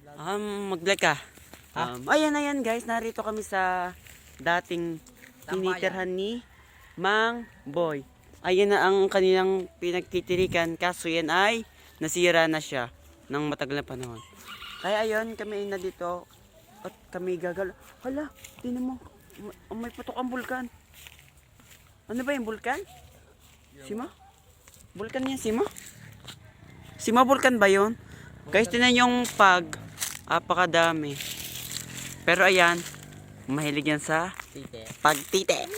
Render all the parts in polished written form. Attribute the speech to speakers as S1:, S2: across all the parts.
S1: Mag-vlog ka. Ayan guys, narito kami sa dating tinitirhan ni Mang Boy. Ayan na ang kanilang pinagtitirikan, kaso yan ay nasira na siya ng matagal na panahon. Kaya ayun, kami na dito at kami gagal. Hala, tingnan mo, may putok ang bulkan. Ano ba yung bulkan? Sima? Bulkan yan, Sima? Sima bulkan ba yun? Guys, tingnan yung apakadami. Pero ayan, mahilig yan sa pagtite.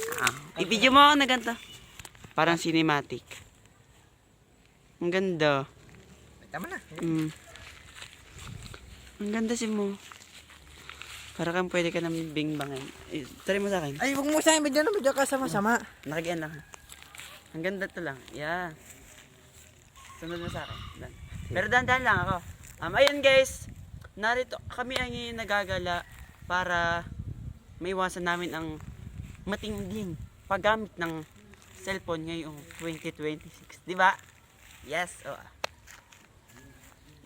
S1: I-video mo ako na ganito. Parang cinematic. Ang ganda.
S2: Tama na.
S1: Ang ganda si mo. Para kang pwede ka namin bingbangin. Try mo sa akin.
S2: Ay, huwag mo sa akin. Medyo ka sama-sama.
S1: Nakagian lang. Ang ganda to lang. Yan. Sunod mo sa akin. Dan. Pero dandan lang ako. Ayan guys. Narito kami ay nagagala para maiwasan namin ang matinding paggamit ng cellphone ngayong 2026. Diba? Yes. Oh.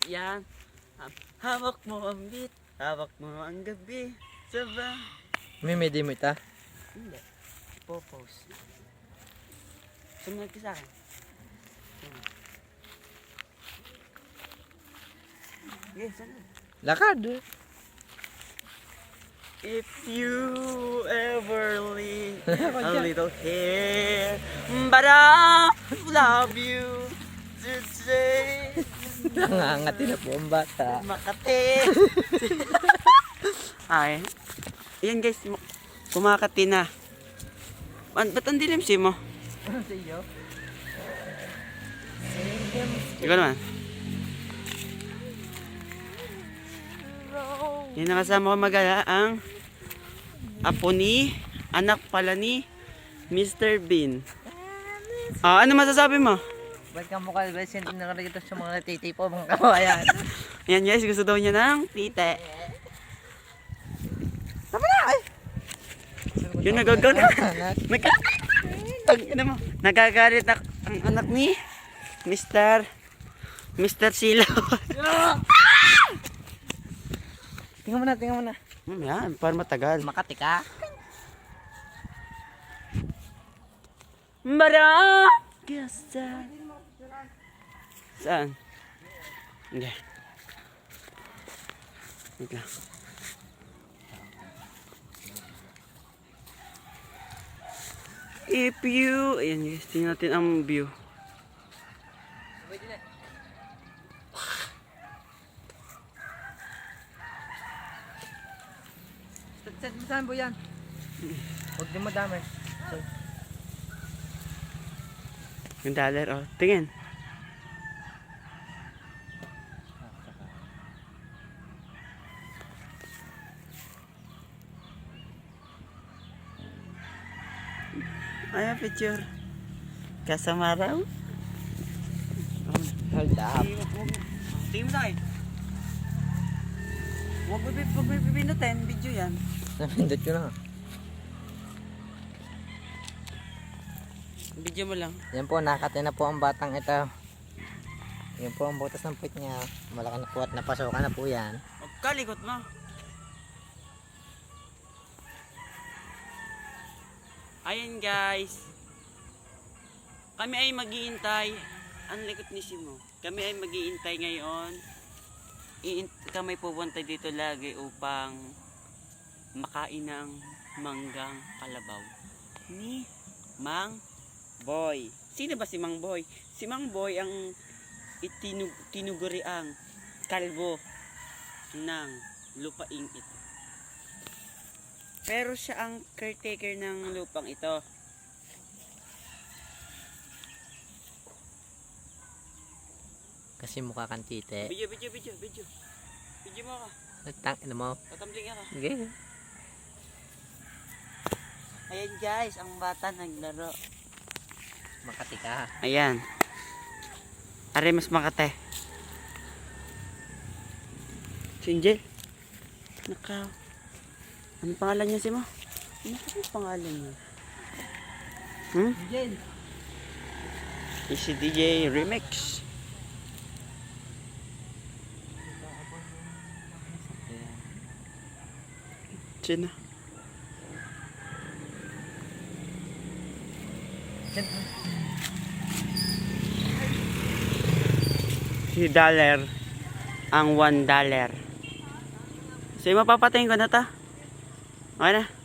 S1: Yan. Hawak mo ang beat. Hawak mo ang gabi. Saba.
S2: May mo ita?
S1: Hindi. Post. Sumunod ka sa akin. Okay, sunod.
S2: Lakad.
S1: If you ever leave a little hair, but I love you to say.
S2: Nangangati na po ang bata.
S1: Makati. Ay. Ayan guys, kumakati na. Ba't ang dilim si mo?
S2: Ano sa iyo?
S1: Ikaw naman. Yan nakasama ko magala ang apo ni, anak pala ni Mr. Bean. Ano masasabi mo?
S2: Ba't ka mukha ba sintinarito sa mga natitipo mga kawayan?
S1: Yan guys, gusto daw niya ng tite.
S2: Tama na! Ay!
S1: Yun nagagalit. Nagagalit na ang anak ni Mr. Silo.
S2: Tingnan mo na.
S1: Yan, para matagal.
S2: Makati ka?
S1: Saan? Hindi. Wait lang. If you... Ayan guys, tingnan natin ang view.
S2: Set mo saan po yan? Huwag din mo dami.
S1: Yung dollar, oh. Tingin. Ayan, picture. Kasama raw.
S2: Hold up.
S1: Tingin mo sa akin. Huwag mo pipinutin. Video yan.
S2: Napindot ko na.
S1: Video mo lang.
S2: Yan po, nakati na po ang batang ito. Yan po ang butas ng puwit niya. Malaki na po at napasokan na po yan.
S1: Huwag kalikot mo. Ayan guys. Kami ay mag-iintay. Ang likot ni Simo. Kami ay mag-iintay ngayon. Kami pupunta dito lagi upang makain ng manggang kalabaw ni Mang Boy. Sino ba si Mang Boy? Si Mang Boy ang tinuguri ang kalbo ng lupaing ito. Pero siya ang caretaker ng lupang ito.
S2: Kasi mukha kang tite.
S1: Video mo ako.
S2: Ano mo?
S1: Tatambling ako.
S2: Okay.
S1: Ayan guys, ang bata naglaro.
S2: Makati ka.
S1: Ayan. Are mas makate. Si Angel. Ano pangalan niya si mo? Ano pangalan niya?
S2: Jen.
S1: Easy DJ Remix. kotse na. Si dollar ang $1. So, mapapatayin ko na ta. Okay na.